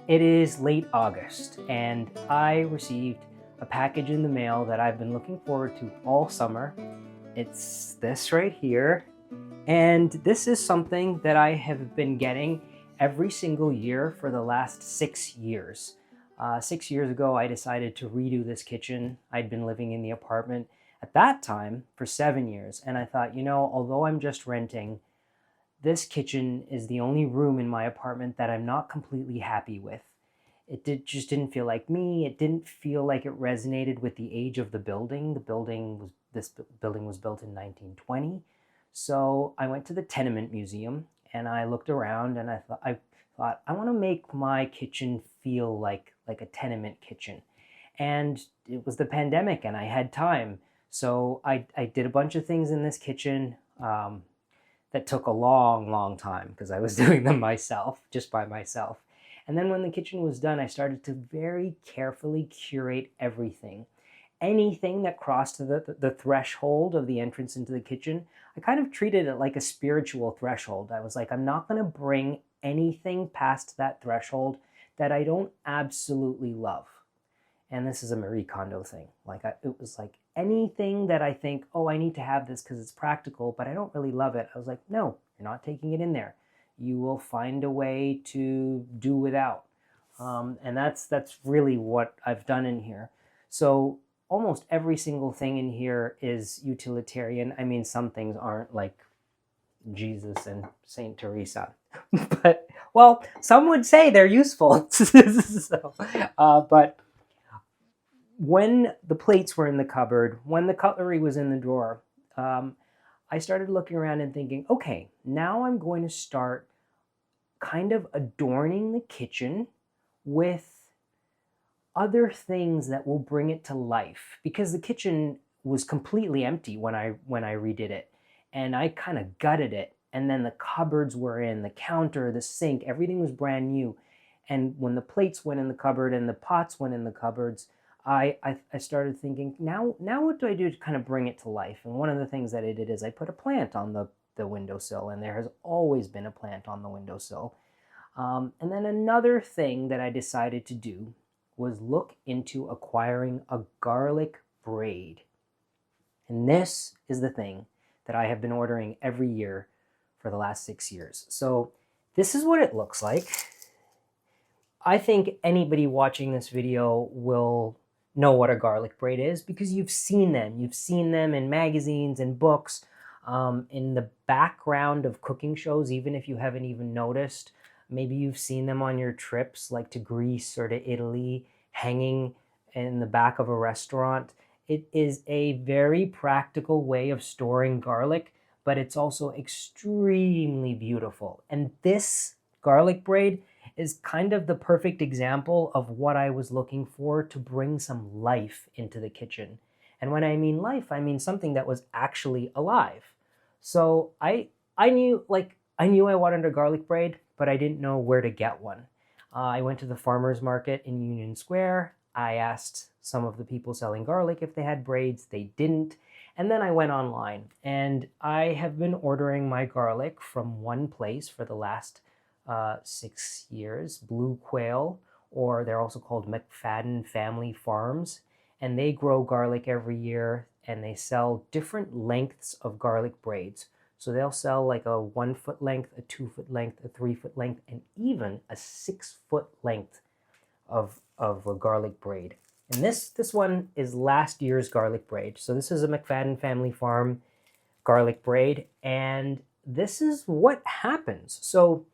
It is late August, and I received a package in the mail that I've been looking forward to all summer. It's this right here, and this is something that I have been getting every single year for the last 6 years. 6 years ago, I decided to redo this kitchen. I'd been living in the apartment at that time for 7 years, and I thought, although I'm just renting, this kitchen is the only room in my apartment that I'm not completely happy with. Just didn't feel like me. It didn't feel like it resonated with the age of the building. This building was built in 1920. So I went to the Tenement Museum and I looked around and I thought I want to make my kitchen feel like a tenement kitchen. And it was the pandemic and I had time. So I did a bunch of things in this kitchen. That took a long, long time because I was doing them myself, just by myself. And then when the kitchen was done, I started to very carefully curate everything. Anything that crossed the threshold of the entrance into the kitchen, I kind of treated it like a spiritual threshold. I was like, I'm not going to bring anything past that threshold that I don't absolutely love. And this is a Marie Kondo thing. It was like anything that I think, oh, I need to have this because it's practical, but I don't really love it. I was like, no, you're not taking it in there. You will find a way to do without. And that's really what I've done in here. So almost every single thing in here is utilitarian. I mean, some things aren't, like Jesus and Saint Teresa, but well, some would say they're useful. But when the plates were in the cupboard, when the cutlery was in the drawer, I started looking around and thinking, okay, now I'm going to start kind of adorning the kitchen with other things that will bring it to life, because the kitchen was completely empty when I redid it, and I kind of gutted it. And then the cupboards were in, the counter, the sink, everything was brand new. And when the plates went in the cupboard and the pots went in the cupboards, I started thinking, now what do I do to kind of bring it to life? And one of the things that I did is I put a plant on the windowsill, and there has always been a plant on the windowsill. And then another thing that I decided to do was look into acquiring a garlic braid. And this is the thing that I have been ordering every year for the last 6 years. So this is what it looks like. I think anybody watching this video will know what a garlic braid is because you've seen them. You've seen them in magazines and books, in the background of cooking shows, even if you haven't even noticed. Maybe you've seen them on your trips, like to Greece or to Italy, hanging in the back of a restaurant. It is a very practical way of storing garlic, but it's also extremely beautiful. And this garlic braid is kind of the perfect example of what I was looking for to bring some life into the kitchen. And when I mean life, I mean something that was actually alive. So I knew I wanted a garlic braid, but I didn't know where to get one. I went to the farmer's market in Union Square. I asked some of the people selling garlic if they had braids. They didn't. And then I went online, and I have been ordering my garlic from one place for the last 6 years, Blue Quail, or they're also called McFadden Family Farms, and they grow garlic every year, and they sell different lengths of garlic braids. So they'll sell like a 1 foot length, a 2 foot length, a 3 foot length, and even a 6 foot length of a garlic braid. And this one is last year's garlic braid. So this is a McFadden Family Farm garlic braid, and this is what happens. So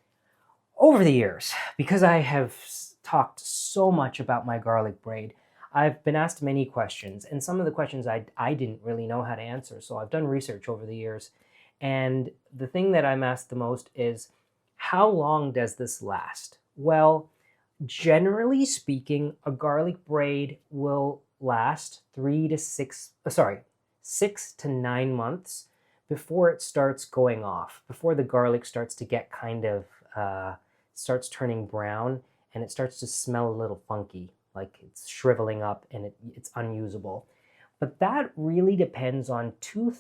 over the years, because I have talked so much about my garlic braid, I've been asked many questions, and some of the questions I didn't really know how to answer. So I've done research over the years. And the thing that I'm asked the most is, how long does this last? Well, generally speaking, a garlic braid will last 6 to 9 months before it starts going off, before the garlic starts to get kind of, starts turning brown, and it starts to smell a little funky, like it's shriveling up and it's unusable. But that really depends on three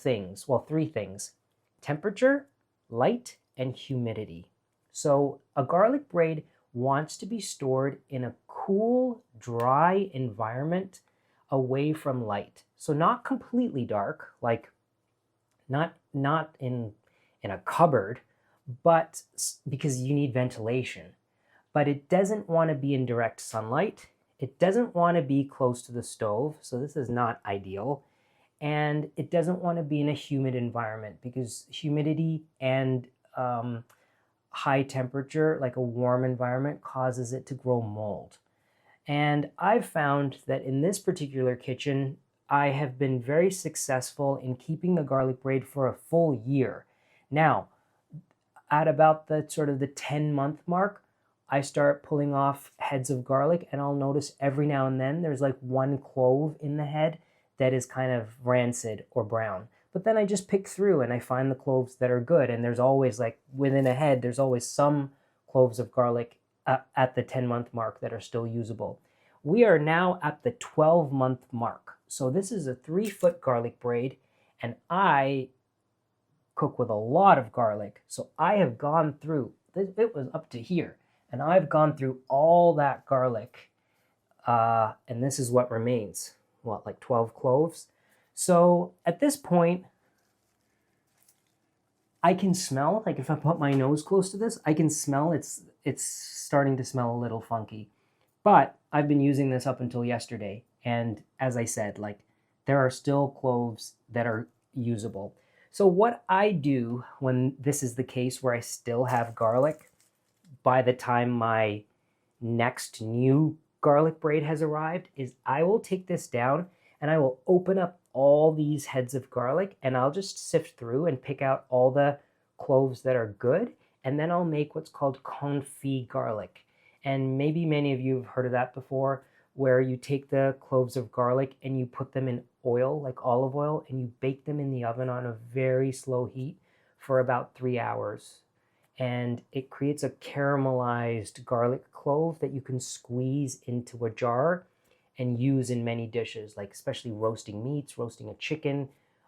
things: temperature, light, and humidity. So a garlic braid wants to be stored in a cool, dry environment away from light. So not completely dark, like not in a cupboard, but because you need ventilation. But it doesn't want to be in direct sunlight. It doesn't want to be close to the stove, so this is not ideal. And it doesn't want to be in a humid environment because humidity and high temperature, like a warm environment, causes it to grow mold. And I've found that in this particular kitchen, I have been very successful in keeping the garlic braid for a full year. Now, at about the sort of the 10-month mark, I start pulling off heads of garlic, and I'll notice every now and then there's like one clove in the head that is kind of rancid or brown. But then I just pick through and I find the cloves that are good, and there's always, like within a head, there's always some cloves of garlic at the 10-month mark that are still usable. We are now at the 12-month mark. So this is a 3-foot garlic braid, and I cook with a lot of garlic. So I have gone through, it was up to here, and I've gone through all that garlic, and this is what remains. What, like 12 cloves? So at this point, I can smell, like if I put my nose close to this, I can smell it's starting to smell a little funky. But I've been using this up until yesterday, and as I said, like there are still cloves that are usable. So what I do when this is the case where I still have garlic, by the time my next new garlic braid has arrived, is I will take this down and I will open up all these heads of garlic, and I'll just sift through and pick out all the cloves that are good, and then I'll make what's called confit garlic. And maybe many of you have heard of that before, where you take the cloves of garlic and you put them in oil, like olive oil, and you bake them in the oven on a very slow heat for about 3 hours. And it creates a caramelized garlic clove that you can squeeze into a jar and use in many dishes, like especially roasting meats, roasting a chicken,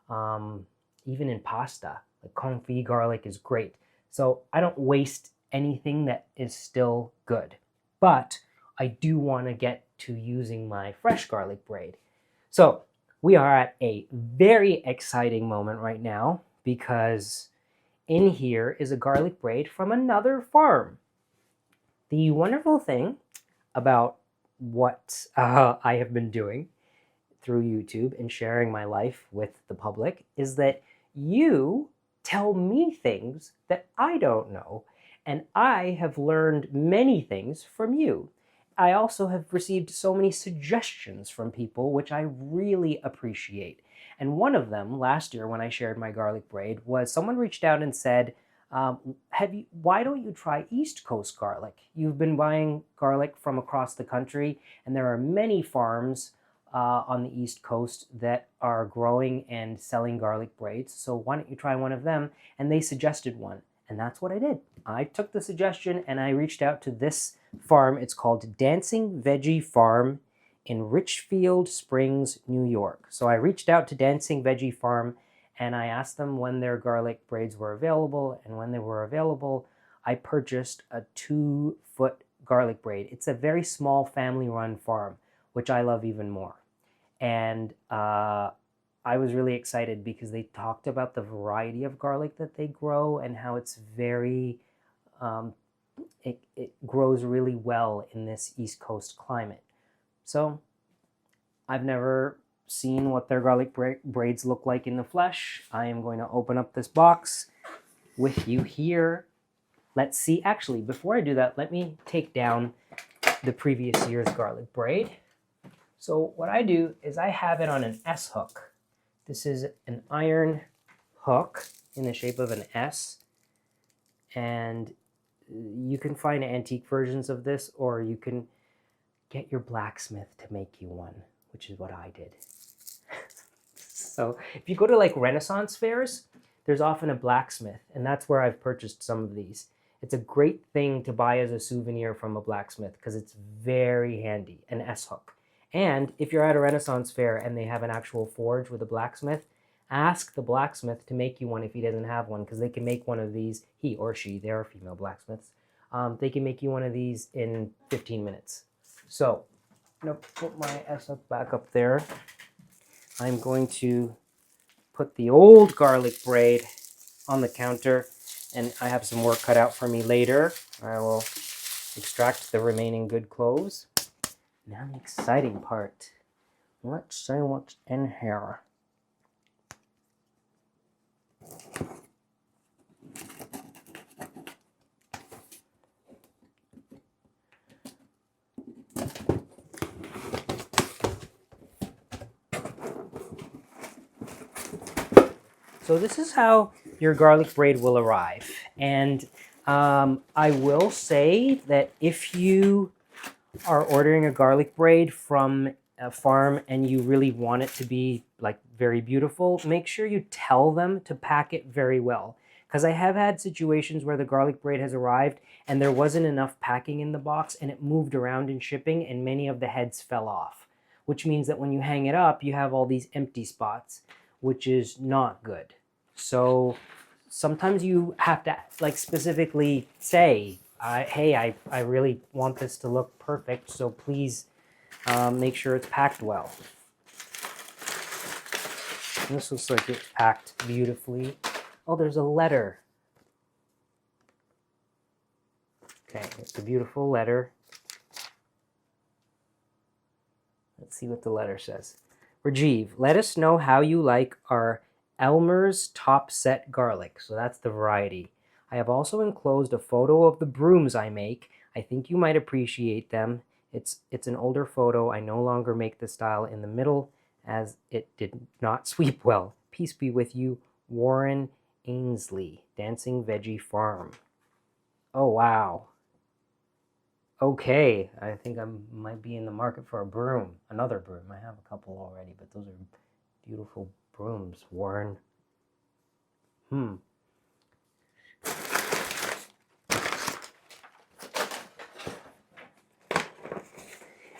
even in pasta. Like confit garlic is great. So I don't waste anything that is still good. But I do want to get to using my fresh garlic braid. So we are at a very exciting moment right now, because in here is a garlic braid from another farm. The wonderful thing about what I have been doing through YouTube and sharing my life with the public is that you tell me things that I don't know, and I have learned many things from you. I also have received so many suggestions from people, which I really appreciate. And one of them last year when I shared my garlic braid was someone reached out and said, why don't you try East Coast garlic? You've been buying garlic from across the country, and there are many farms on the East Coast that are growing and selling garlic braids. So why don't you try one of them? And they suggested one, and that's what I did. I took the suggestion and I reached out to this farm. It's called Dancing Veggie Farm in Richfield Springs, New York. So I reached out to Dancing Veggie Farm and I asked them when their garlic braids were available, and when they were available, I purchased a 2-foot garlic braid. It's a very small family-run farm, which I love even more. And I was really excited because they talked about the variety of garlic that they grow and how it's very, it grows really well in this East Coast climate. So I've never seen what their garlic braids look like in the flesh. I am going to open up this box with you here. Let's see. Actually, before I do that, let me take down the previous year's garlic braid. So what I do is I have it on an S hook. This is an iron hook in the shape of an S, and you can find antique versions of this, or you can get your blacksmith to make you one, which is what I did. So if you go to like Renaissance fairs, there's often a blacksmith, and that's where I've purchased some of these. It's a great thing to buy as a souvenir from a blacksmith because it's very handy, an S-hook. And if you're at a Renaissance fair and they have an actual forge with a blacksmith, ask the blacksmith to make you one if he doesn't have one, because they can make one of these, he or she, they are female blacksmiths, They can make you one of these in 15 minutes. So I'm going to put my essence back up there. I'm going to put the old garlic braid on the counter, and I have some work cut out for me later. I will extract the remaining good cloves. Now the exciting part. Let's see what's in here. So this is how your garlic braid will arrive. And I will say that if you are ordering a garlic braid from a farm and you really want it to be like very beautiful, make sure you tell them to pack it very well. Because I have had situations where the garlic braid has arrived and there wasn't enough packing in the box and it moved around in shipping and many of the heads fell off, which means that when you hang it up, you have all these empty spots, which is not good. So sometimes you have to like specifically say, hey, I really want this to look perfect, so please make sure it's packed well. And this looks like it's packed beautifully. Oh, there's a letter. Okay, it's a beautiful letter. Let's see what the letter says. Rajiv, let us know how you like our Elmer's Top Set Garlic. So that's the variety. I have also enclosed a photo of the brooms I make. I think you might appreciate them. It's an older photo. I no longer make the style in the middle as it did not sweep well. Peace be with you, Warren Ainslie, Dancing Veggie Farm. Oh, wow. Okay, I think I might be in the market for a broom. Another broom. I have a couple already, but those are beautiful brooms, Warren.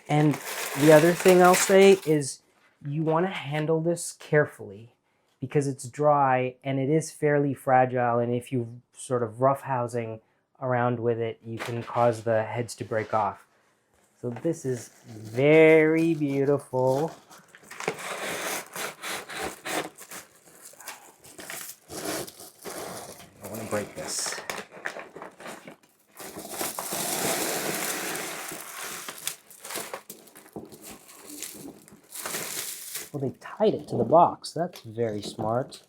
And the other thing I'll say is you want to handle this carefully because it's dry and it is fairly fragile, and if you sort of roughhousing around with it, you can cause the heads to break off. So this is very beautiful. I want to break this. Well, they tied it to the box. That's very smart.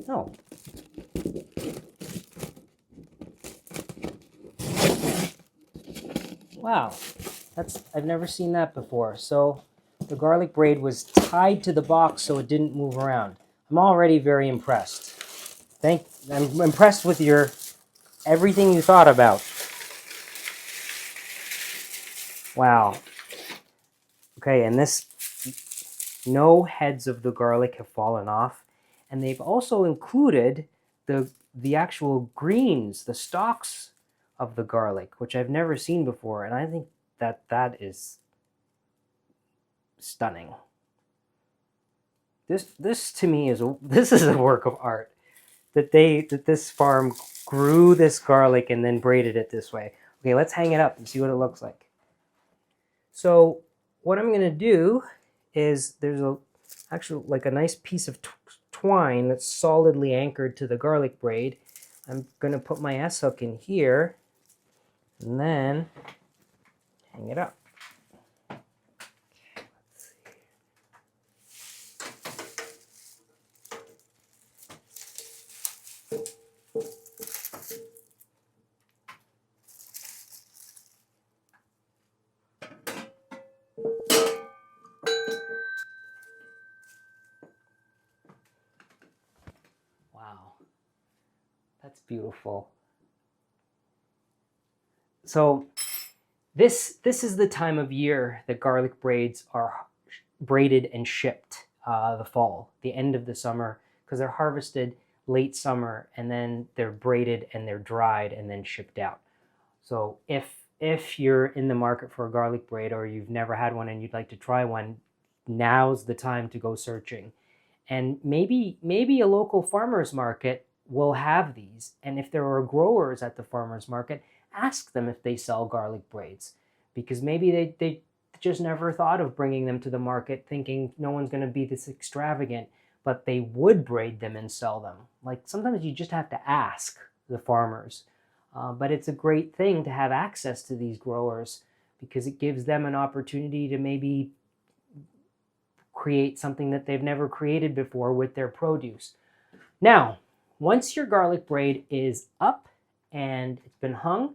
Oh. Wow. I've never seen that before. So the garlic braid was tied to the box so it didn't move around. I'm already very impressed. I'm impressed with everything you thought about. Wow. Okay, and no heads of the garlic have fallen off, and they've also included the actual greens, the stalks of the garlic, which I've never seen before, and I think that is stunning. This to me is a work of art. That this farm grew this garlic and then braided it this way. Okay, let's hang it up and see what it looks like. So what I'm going to do is there's actually like a nice piece of twine that's solidly anchored to the garlic braid. I'm going to put my S-hook in here and then hang it up. Wow, that's beautiful. So this is the time of year that garlic braids are braided and shipped, the fall, the end of the summer, because they're harvested late summer and then they're braided and they're dried and then shipped out. So if you're in the market for a garlic braid or you've never had one and you'd like to try one, now's the time to go searching. And maybe a local farmer's market will have these. And if there are growers at the farmer's market, ask them if they sell garlic braids, because maybe they just never thought of bringing them to the market, thinking no one's going to be this extravagant, but they would braid them and sell them. Like, sometimes you just have to ask the farmers. But it's a great thing to have access to these growers, because it gives them an opportunity to maybe create something that they've never created before with their produce. Now, once your garlic braid is up and it's been hung,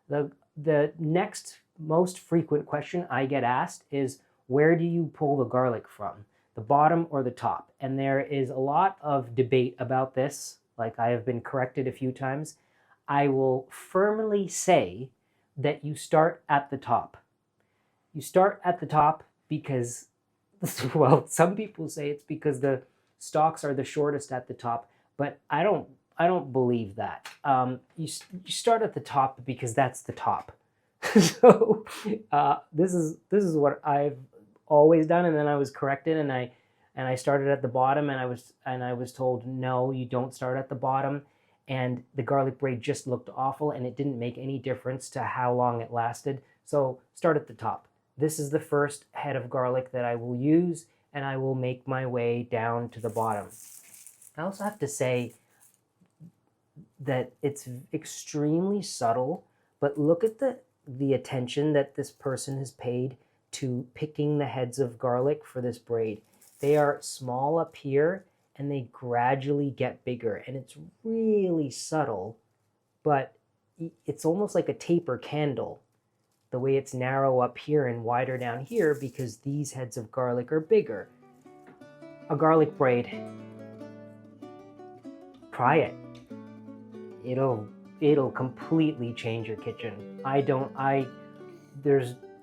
the next most frequent question I get asked is, where do you pull the garlic from? The bottom or the top? And there is a lot of debate about this. Like, I have been corrected a few times. I will firmly say that you start at the top. You start at the top because, well, some people say it's because the stalks are the shortest at the top, but I don't believe that. You start at the top because that's the top. So this is what I've always done, and then I was corrected, and I started at the bottom, and I was told, no, you don't start at the bottom, and the garlic braid just looked awful, and it didn't make any difference to how long it lasted. So start at the top. This is the first head of garlic that I will use, and I will make my way down to the bottom. I also have to say that it's extremely subtle, but look at the attention that this person has paid to picking the heads of garlic for this braid. They are small up here, and they gradually get bigger, and it's really subtle, but it's almost like a taper candle, the way it's narrow up here and wider down here, because these heads of garlic are bigger. A garlic braid, try it. It'll completely change your kitchen.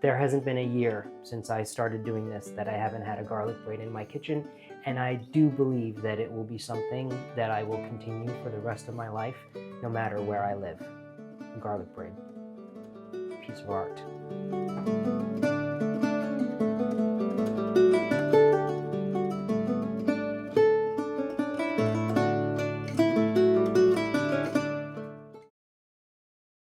There hasn't been a year since I started doing this that I haven't had a garlic braid in my kitchen, and I do believe that it will be something that I will continue for the rest of my life, no matter where I live. A garlic braid. Piece of art.